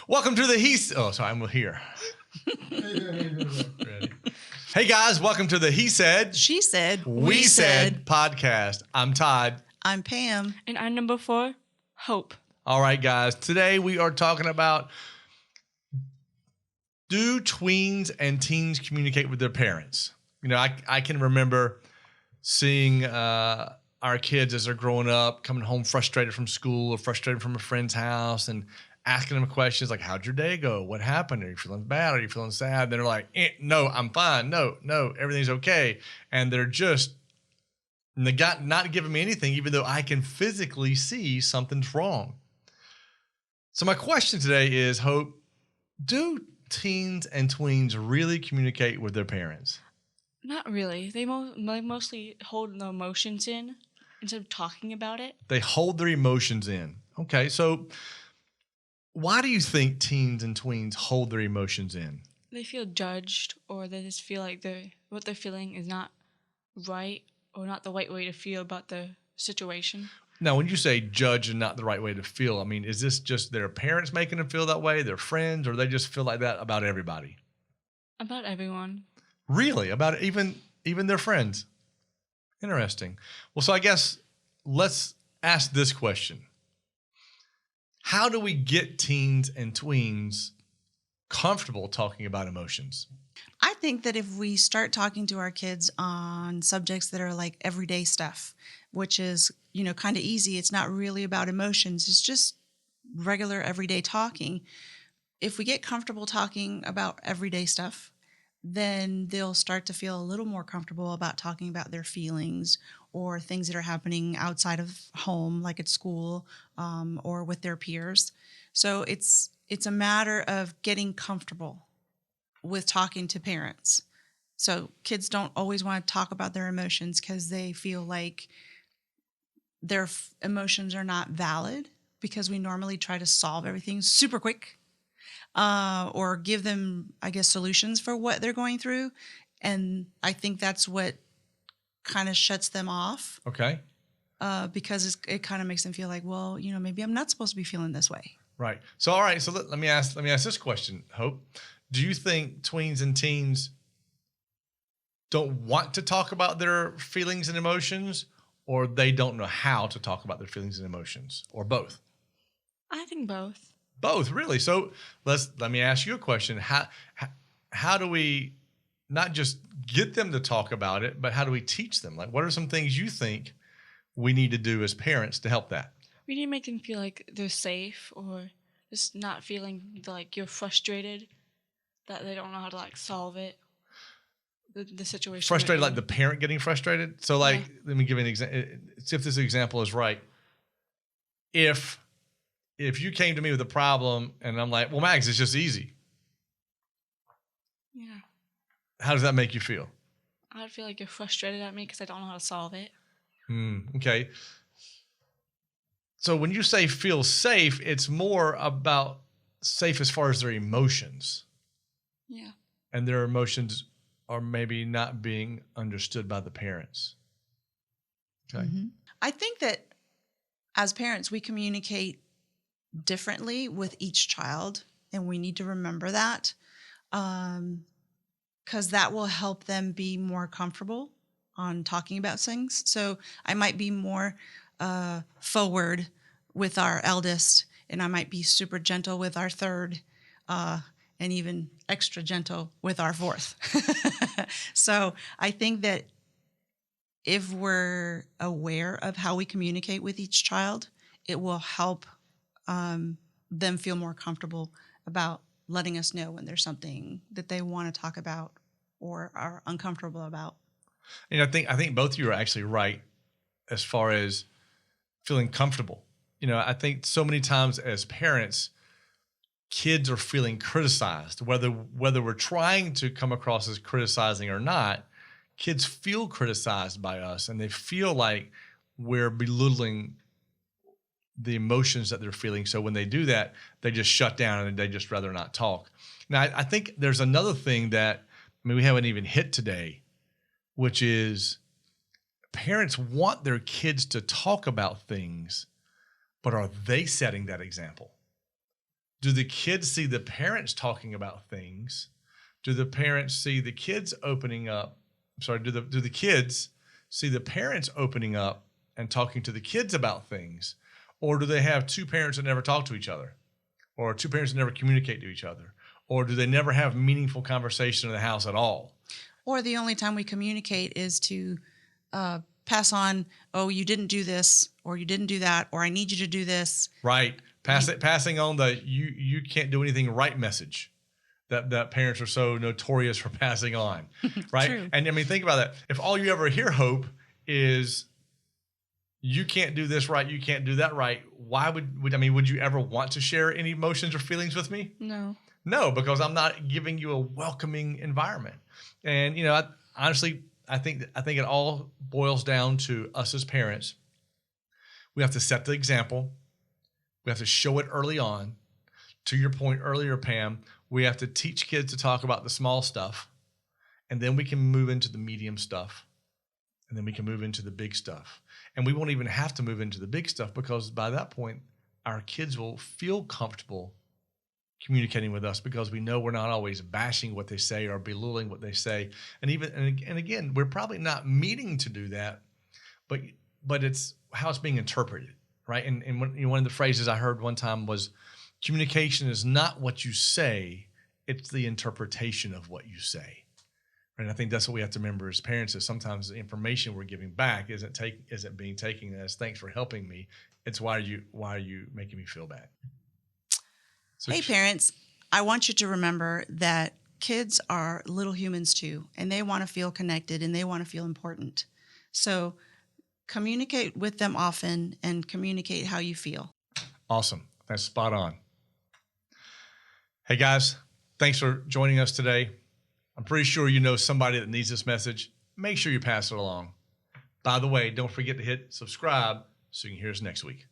Welcome to the Oh, sorry, I'm here. Ready. Hey guys, welcome to the He Said, She Said, We Said podcast. I'm Todd. I'm Pam. And I'm number 4, Hope. All right, guys. Today we are talking about, do tweens and teens communicate with their parents? You know, I can remember seeing our kids as they're growing up, coming home frustrated from school or frustrated from a friend's house, and asking them questions like, how'd your day go? What happened? Are you feeling bad? Are you feeling sad? And they're like, no, I'm fine. No, everything's okay. And they're just not giving me anything, even though I can physically see something's wrong. So my question today is, Hope, do teens and tweens really communicate with their parents? Not really. They mostly hold the emotions in instead of talking about it. They hold their emotions in. Okay, so why do you think teens and tweens hold their emotions in? They feel judged, or they just feel like what they're feeling is not right or not the right way to feel about the situation. Now, when you say judge and not the right way to feel, I mean, is this just their parents making them feel that way, their friends, or they just feel like that about everybody? About everyone. Really? About even their friends? Interesting. Well, so I guess let's ask this question. How do we get teens and tweens comfortable talking about emotions? I think that if we start talking to our kids on subjects that are like everyday stuff, which is, kind of easy, it's not really about emotions, it's just regular everyday talking. If we get comfortable talking about everyday stuff, then they'll start to feel a little more comfortable about talking about their feelings or things that are happening outside of home, like at school, or with their peers. So it's a matter of getting comfortable with talking to parents. So kids don't always want to talk about their emotions because they feel like their emotions are not valid, because we normally try to solve everything super quick, or give them, I guess, solutions for what they're going through. And I think that's what kind of shuts them off. Okay. Because it kind of makes them feel like, well, maybe I'm not supposed to be feeling this way. Right. So, all right. So let me ask this question, Hope. Do you think tweens and teens don't want to talk about their feelings and emotions, or they don't know how to talk about their feelings and emotions, or both? I think both. Both, really. So let me ask you a question. How do we not just get them to talk about it, but how do we teach them? Like, what are some things you think we need to do as parents to help that? We need to make them feel like they're safe, or just not feeling like you're frustrated, that they don't know how to solve it, the situation. Frustrated, like the parent getting frustrated? So let me give you an example. See if this example is right. If you came to me with a problem and I'm like, well, Max, it's just easy. Yeah. How does that make you feel? I'd feel like you're frustrated at me because I don't know how to solve it. Okay. So when you say feel safe, it's more about safe as far as their emotions. Yeah. And their emotions are maybe not being understood by the parents. Okay. Mm-hmm. I think that as parents, we communicate differently with each child, and we need to remember that, because that will help them be more comfortable on talking about things. So I might be more forward with our eldest, and I might be super gentle with our third, and even extra gentle with our fourth. So I think that if we're aware of how we communicate with each child, it will help them feel more comfortable about letting us know when there's something that they want to talk about or are uncomfortable about. And I think both of you are actually right as far as feeling comfortable. I think so many times as parents, kids are feeling criticized, whether we're trying to come across as criticizing or not. Kids feel criticized by us, and they feel like we're belittling the emotions that they're feeling. So when they do that, they just shut down and they just rather not talk. Now, I think there's another thing that we haven't even hit today, which is parents want their kids to talk about things, but are they setting that example? Do the kids see the parents talking about things? Do the parents see the kids opening up? I'm sorry, do the kids see the parents opening up and talking to the kids about things? Or do they have two parents that never talk to each other? Or two parents that never communicate to each other? Or do they never have meaningful conversation in the house at all? Or the only time we communicate is to pass on, oh, you didn't do this, or you didn't do that, or I need you to do this. Right. Passing on the you can't do anything right message that parents are so notorious for passing on. Right. True. And I mean, think about that. If all you ever hear, Hope, is you can't do this right, you can't do that right, why would you ever want to share any emotions or feelings with me? No. No, because I'm not giving you a welcoming environment. And honestly, I think it all boils down to us as parents. We have to set the example. We have to show it early on. To your point earlier, Pam, we have to teach kids to talk about the small stuff, and then we can move into the medium stuff, and then we can move into the big stuff. And we won't even have to move into the big stuff, because by that point, our kids will feel comfortable communicating with us, because we know we're not always bashing what they say or belittling what they say. And again, we're probably not meaning to do that, but it's how it's being interpreted, right? And one of the phrases I heard one time was, communication is not what you say, it's the interpretation of what you say. And I think that's what we have to remember as parents, is sometimes the information we're giving back isn't being taken as thanks for helping me. It's why are you making me feel bad? So, Hey, parents, I want you to remember that kids are little humans too, and they want to feel connected and they want to feel important. So communicate with them often and communicate how you feel. Awesome. That's spot on. Hey guys, thanks for joining us today. I'm pretty sure you know somebody that needs this message. Make sure you pass it along. By the way, don't forget to hit subscribe so you can hear us next week.